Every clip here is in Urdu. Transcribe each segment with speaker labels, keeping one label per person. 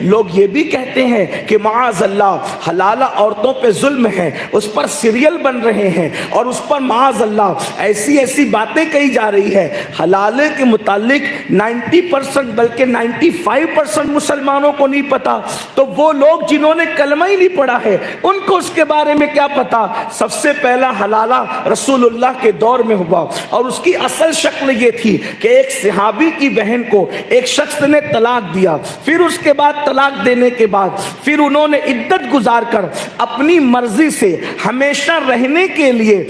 Speaker 1: لوگ یہ بھی کہتے ہیں کہ معاذ اللہ حلالہ عورتوں پہ ظلم ہے، اس پر سیریل بن رہے ہیں اور اس پر معاذ اللہ ایسی ایسی باتیں کہی جا رہی ہے۔ حلالے کے متعلق 90% بلکہ 95% مسلمانوں کو نہیں پتا، تو وہ لوگ جنہوں نے کلمہ ہی نہیں پڑھا ہے ان کو اس کے بارے میں کیا پتا؟ سب سے پہلا حلالہ رسول اللہ کے دور میں ہوا، اور اس کی اصل شکل یہ تھی کہ ایک صحابی کی بہن کو ایک شخص نے طلاق دیا، پھر اس کے بعد طلاق دینے کے بعد پھر انہوں نے عدت گزار کر اپنی مرضی سے ہمیشہ رہنے کے لیے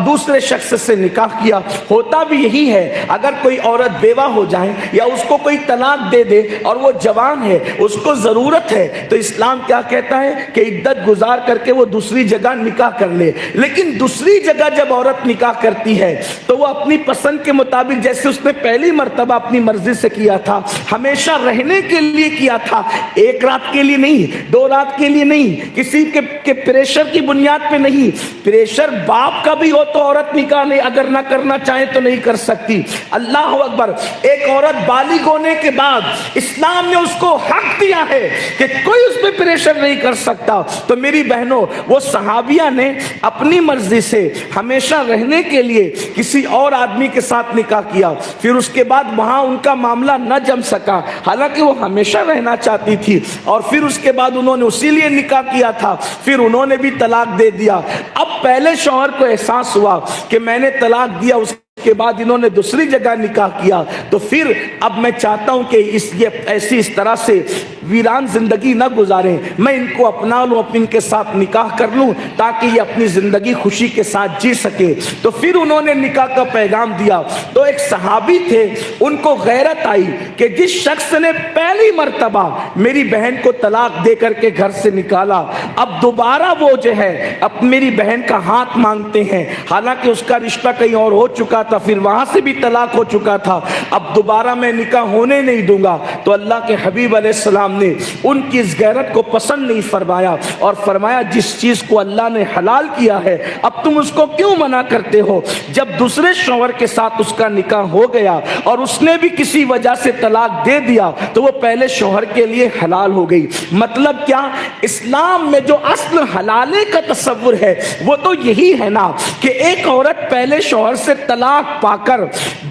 Speaker 1: دوسرے شخص سے نکاح کیا۔ ہوتا بھی یہی ہے، اگر کوئی عورت بیوہ ہو جائے یا اس کو کوئی طلاق دے دے اور وہ جوان ہے، اس کو ضرورت ہے، تو اسلام کیا کہتا ہے کہ عدت گزار کر کے وہ دوسری جگہ نکاح کر لے۔ لیکن دوسری جگہ جب عورت نکاح کرتی ہے تو وہ اپنی پسند کے مطابق، جیسے اس نے پہلی مرتبہ اپنی مرضی سے کیا تھا، ہمیشہ رہنے کے لیے کیا تھا، ایک رات کے لیے نہیں، 2 رات کے لیے نہیں، کسی کے پریشر کی بنیاد پہ نہیں۔ پریشر باپ کا بھی ہو تو عورت نکاح نہیں، اگر نہ کرنا چاہے تو نہیں کر سکتی۔ اللہ اکبر۔ ایک عورت بالغ ہونے کے بعد اسلام نے اس کو حق دیا ہے کہ کوئی اس پہ پریشر نہیں کر سکتا۔ تو میری بہنوں، وہ صحابیہ نے اپنی مرضی سے ہمیشہ رہنے کے لیے کسی اور آدمی کے ساتھ نکاح کیا، پھر اس کے بعد وہاں ان کا معاملہ نہ جم سکا، حالانکہ وہ ہمیشہ رہنا چاہتی تھی، اور پھر اس کے بعد انہوں نے اسی لیے نکاح کیا تھا، پھر انہوں نے بھی طلاق دے دیا۔ اب پہلے شوہر کو احساس ہوا کہ میں نے طلاق دیا، اس کے بعد انہوں نے دوسری جگہ نکاح کیا، تو پھر اب میں چاہتا ہوں کہ اس طرح سے ویران زندگی نہ گزاریں، میں ان کو اپنا لوں، ان کے ساتھ نکاح کر لوں تاکہ یہ اپنی زندگی خوشی کے ساتھ جی سکے۔ تو پھر انہوں نے نکاح کا پیغام دیا۔ تو ایک صحابی تھے، ان کو غیرت آئی کہ جس شخص نے پہلی مرتبہ میری بہن کو طلاق دے کر کے گھر سے نکالا، اب دوبارہ وہ جو ہے اب میری بہن کا ہاتھ مانگتے ہیں، حالانکہ اس کا رشتہ کہیں اور ہو چکا تھا، پھر وہاں سے بھی طلاق ہو چکا تھا، اب دوبارہ میں نکاح ہونے نہیں دوں گا۔ تو اللہ کے حبیب علیہ السلام نے ان کی اس غیرت کو پسند نہیں فرمایا اور فرمایا جس چیز کو اللہ نے حلال کیا ہے اب تم اس کو کیوں منع کرتے ہو؟ جب دوسرے شوہر کے ساتھ اس کا نکاح ہو گیا اور اس نے بھی کسی وجہ سے طلاق دے دیا تو وہ پہلے شوہر کے لیے حلال ہو گئی۔ مطلب کیا؟ اسلام میں جو اصل حلالے کا تصور ہے وہ تو یہی ہے نا کہ ایک عورت پہلے شوہر سے طلاق پا کر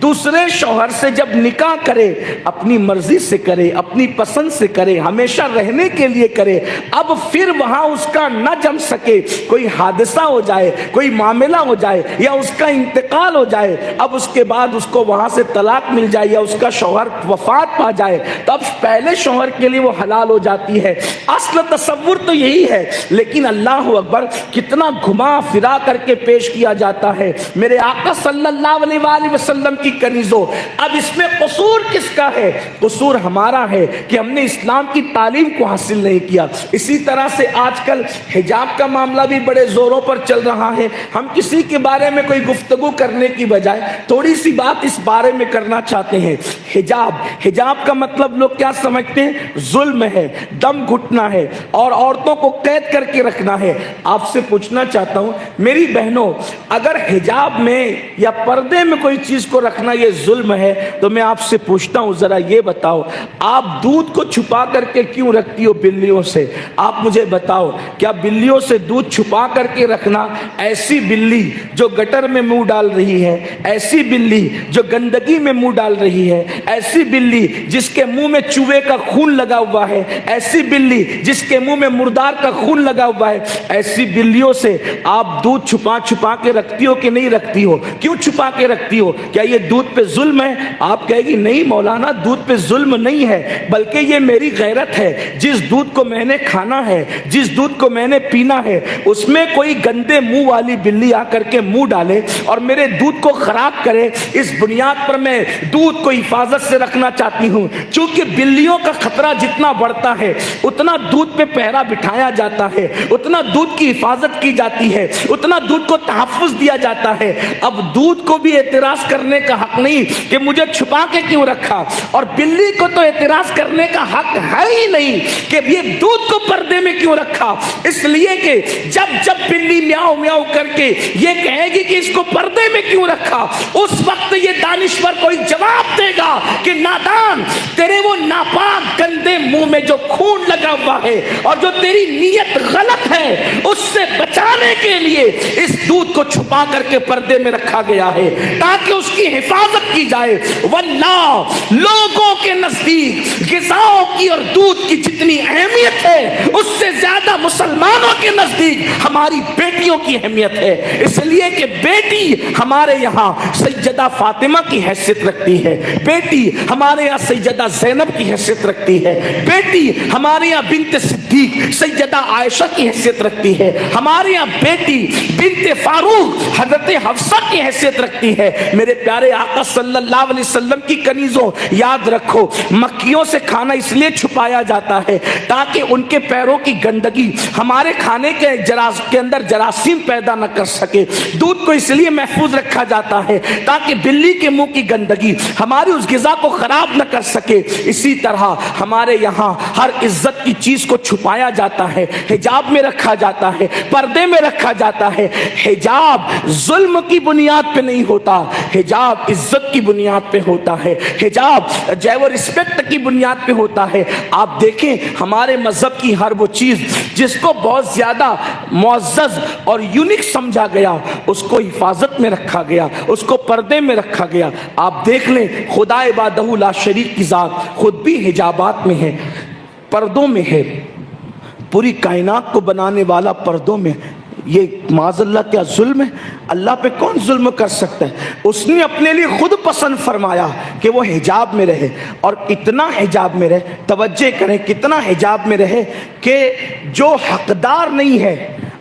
Speaker 1: دوسرے شوہر سے جب نکاح کرے، اپنی مرضی سے کرے، اپنی پسند سے کرے، ہمیشہ رہنے کے لیے کرے، اب پھر وہاں اس کا نہ جم سکے، کوئی حادثہ ہو جائے، کوئی معاملہ ہو جائے یا اس کا انتقال ہو جائے، اب اس کے بعد اس کو وہاں سے طلاق مل جائے یا اس کا شوہر وفات پا جائے، تب پہلے شوہر کے لیے وہ حلال ہو جاتی ہے۔ اصل تصور تو یہی ہے، لیکن اللہ اکبر کتنا گھما پھرا کر کے پیش کیا جاتا ہے۔ میرے آقا صلی اللہ علیہ وآلہ وسلم کی کنیزوں، اب اس میں قصور کس کا ہے؟ قصور ہمارا ہے کہ ہم نے اسلام کی تعلیم کو حاصل نہیں کیا۔ اسی طرح سے آج کل حجاب کا معاملہ بھی بڑے زوروں پر چل رہا ہے۔ ہم کسی کے بارے میں کوئی گفتگو کرنے کی بجائے تھوڑی سی بات اس بارے میں کرنا چاہتے ہیں۔ حجاب کا مطلب لوگ کیا سمجھتے ہیں؟ ظلم ہے، دم گھٹنا ہے اور عورتوں کو قید کر کے رکھنا ہے۔ آپ سے پوچھنا چاہتا ہوں میری بہنوں، اگر حجاب میں یا پردے میں کوئی چیز کو رکھنا یہ ظلم ہے تو میں آپ سے پوچھتا ہوں ذرا یہ بتاؤ، آپ دودھ کو چھپا کر کے کیوں رکھتی ہو بلیوں سے؟ آپ مجھے بتاؤ، کیا بلیوں سے دودھ چھپا کر کے رکھنا، ایسی بلی جو گٹر میں منہ ڈال رہی ہے، ایسی بلی جو گندگی میں منہ ڈال رہی ہے، ایسی بلی جس کے منہ میں چوہے کا خون لگا ہوا ہے، ایسی بلی جس کے منہ میں مردار کا خون لگا ہوا ہے، ایسی بلیوں سے آپ دودھ چھپا چھپا کے رکھتی ہو کہ نہیں رکھتی ہو؟ کیوں چھپا کے رکھتی ہو؟ کیا یہ دودھ پہ ظلم ہے؟ آپ کہے گی نہیں مولانا، دودھ پہ ظلم نہیں ہے، بلکہ یہ میری غیرت ہے۔ جس دودھ کو میں نے کھانا ہے، جس دودھ کو میں نے پینا ہے، اس میں کوئی گندے منہ والی بلی آ کر کے منہ ڈالے اور میرے دودھ کو خراب کرے، اس بنیاد پر میں دودھ کو حفاظت سے رکھنا چاہتی ہوں۔ چونکہ بلیوں کا خطرہ جتنا بڑھتا ہے اتنا دودھ پہ پہرا بٹھایا جاتا ہے، اتنا دودھ کی حفاظت کی جاتی ہے، اتنا دودھ کو تحفظ دیا جاتا ہے۔ اب دودھ کو بھی اعتراض کرنے کا حق نہیں کہ مجھے چھپا کے کیوں رکھا، اور بلی کو تو اعتراض کرنے کا حق ہے ہی نہیں کہ یہ دودھ کو پردے میں کیوں رکھا، اس لیے کہ جب بلی میاؤ میاؤ کر کے یہ کہے گی کہ اس کو پردے میں کیوں رکھا، اس وقت یہ دانشور کوئی جواب دے گا کہ نادان، تیرے وہ ناپاک گندے منہ میں جو خون لگا ہوا ہے اور جو تیری نیت غلط ہے، اس سے بچانے کے لیے اس دودھ کو چھپا کر کے پردے میں رکھا گیا ہے تاکہ اس کی حفاظت کی جائے۔ واللہ لوگوں کے نزدیک غذاؤں کی اور دودھ کی جتنی اہمیت ہے، اس سے زیادہ مسلمانوں کے نزدیک ہماری بیٹیوں کی اہمیت ہے، اس لیے کہ بیٹی ہمارے یہاں سیدہ فاطمہ کی حیثیت رکھتی ہے، بیٹی ہمارے یہاں سیدہ زینب کی حیثیت رکھتی ہے، بیٹی ہمارے یہاں بنت صدیق سیدہ عائشہ کی حیثیت رکھتی ہے، ہمارے یہاں بیٹی بنت فاروق حضرت حفصہ کی حیثیت رکھتی ہے۔ میرے پیارے آقا صلی اللہ علیہ وسلم کی کنیزوں، یاد رکھو مکھیوں سے کھانا اس لیے چھپایا جاتا ہے تاکہ ان کے پیروں کی گندگی ہمارے کھانے کے اندر جراثیم پیدا نہ کر سکے، دودھ کو اس لیے محفوظ رکھا جاتا ہے تاکہ بلی کے منہ کی گندگی ہماری اس غذا کو خراب نہ کر سکے۔ اسی طرح ہمارے یہاں ہر عزت کی چیز کو چھپایا جاتا ہے، حجاب میں رکھا جاتا ہے، پردے میں رکھا جاتا ہے۔ حجاب ظلم کی بنیاد پہ نہیں ہوتا، حجاب عزت کی بنیاد پہ ہوتا ہے، حجاب جو وہ رسپیکٹ کی بنیاد پہ ہوتا ہے۔ آپ دیکھیں ہمارے مذہب کی ہر وہ چیز جس کو بہت زیادہ معزز اور یونیک سمجھا گیا، اس کو حفاظت میں رکھا گیا، اس کو پردے میں رکھا گیا۔ آپ دیکھ لیں خدا وحدہ لا شریک کی ذات خود بھی حجابات میں ہے، پردوں میں ہے، پوری کائنات کو بنانے والا پردوں میں۔ یہ معاذ اللہ کیا ظلم ہے؟ اللہ پہ کون ظلم کر سکتا ہے؟ اس نے اپنے لیے خود پسند فرمایا کہ وہ حجاب میں رہے، اور اتنا حجاب میں رہے، توجہ کریں کتنا حجاب میں رہے کہ جو حقدار نہیں ہے،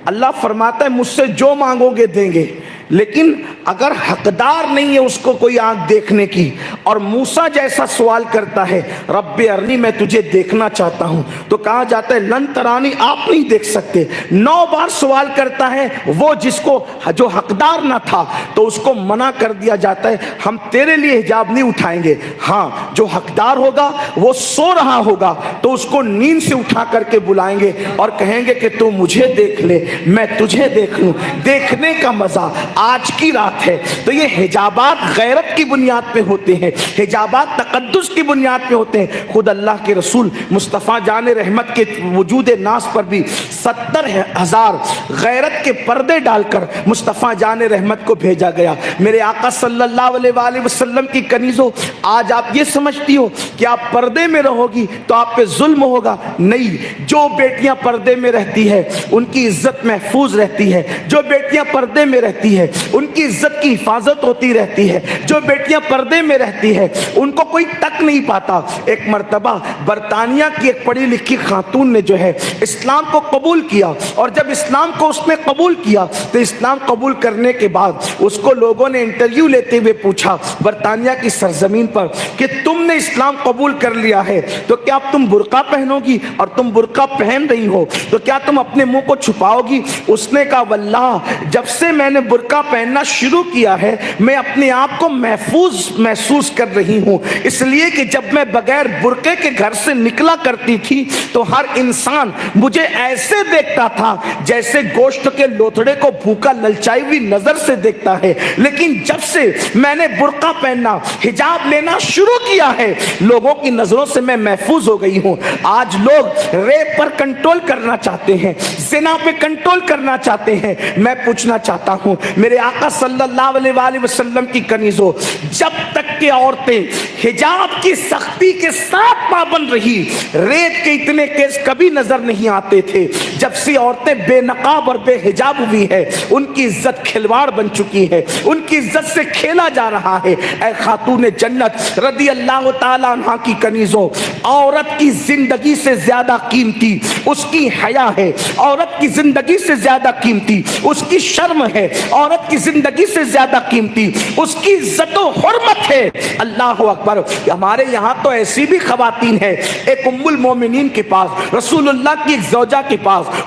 Speaker 1: اللہ فرماتا ہے مجھ سے جو مانگو گے دیں گے، لیکن اگر حقدار نہیں ہے اس کو کوئی آنکھ دیکھنے کی، اور موسیٰ جیسا سوال کرتا ہے رب ارنی میں تجھے دیکھنا چاہتا ہوں، تو کہا جاتا ہے لن ترانی، آپ نہیں دیکھ سکتے۔ 9 بار سوال کرتا ہے وہ جس کو جو حقدار نہ تھا، تو اس کو منع کر دیا جاتا ہے ہم تیرے لیے حجاب نہیں اٹھائیں گے، ہاں جو حقدار ہوگا وہ سو رہا ہوگا تو اس کو نیند سے اٹھا کر کے بلائیں گے اور کہیں گے کہ تو مجھے دیکھ لے میں تجھے دیکھ لوں۔ دیکھنے کا مزہ آج کی رات ہے۔ تو یہ حجابات غیرت کی بنیاد پہ ہوتے ہیں، حجابات تقدس کی بنیاد پہ ہوتے ہیں۔ خود اللہ کے رسول مصطفیٰ جان رحمت کے وجود ناس پر بھی 70,000 غیرت کے پردے ڈال کر مصطفیٰ جان رحمت کو بھیجا گیا۔ میرے آقا صلی اللہ علیہ وآلہ وسلم کی کنیزوں، آج آپ یہ سمجھتی ہو کہ آپ پردے میں رہو گی تو آپ پہ ظلم ہوگا؟ نہیں، جو بیٹیاں پردے میں رہتی ہے ان کی عزت محفوظ رہتی ہے، جو بیٹیاں پردے میں رہتی ہے ان کی عزت کی حفاظت ہوتی رہتی ہے، جو بیٹیاں پردے میں رہتی ہے ان کو کوئی تک نہیں پاتا۔ ایک مرتبہ برطانیہ کی ایک پڑھی لکھی خاتون نے جو ہے اسلام کو قبول کیا، اور جب اسلام کو اس نے قبول کیا تو اسلام قبول کرنے کے بعد اس کو لوگوں نے انٹرویو لیتے ہوئے پوچھا برطانیہ کی سرزمین پر کہ تم نے اسلام قبول کر لیا ہے تو کیا تم برقع پہنو گی، اور تم برقع پہن رہی ہو تو کیا تم اپنے منہ کو چھپاؤ گی؟ اس نے کہا واللہ جب سے میں نے برقع پہننا شروع کیا ہے میں اپنے آپ کو محفوظ محسوس کر رہی ہوں، اس لیے کہ جب میں بغیر برقعے کے گھر سے نکلا کرتی تھی تو ہر انسان مجھے ایسے دیکھتا تھا جیسے گوشت کے لوتھڑے کو بھوکا للچائی ہوئی نظر سے دیکھتا ہے، لیکن جب سے میں نے برقع پہننا حجاب لینا شروع کیا ہے لوگوں کی نظروں سے میں محفوظ ہو گئی ہوں۔ آج لوگ ریپ پر کنٹرول کرنا چاہتے ہیں، زنا پہ کنٹرول کرنا چاہتے ہیں۔ میں پوچھنا چاہتا ہوں میرے آقا صلی اللہ علیہ وآلہ وسلم کی کنیزوں، جب تک کہ عورتیں حجاب کی سختی کے ساتھ پابند رہی ریپ کے اتنے کیس کبھی نظر نہیں آتے تھے۔ جب سے عورتیں بے نقاب اور بے حجاب ہوئی ہے ان کی عزت کھلواڑ بن چکی ہے، ان کی عزت سے کھیلا جا رہا ہے۔ اے خاتون جنت رضی اللہ تعالی عنہ کی کنیزوں، عورت کی زندگی سے زیادہ قیمتی اس کی حیا ہے، عورت کی زندگی سے زیادہ قیمتی اس کی شرم ہے، عورت کی زندگی سے زیادہ قیمتی اس کی عزت و حرمت ہے۔ اللہ اکبر۔ ہمارے یہاں تو ایسی بھی خواتین ہیں، ایک ام المومنین کے پاس، رسول اللہ کی ایک زوجہ کے پاس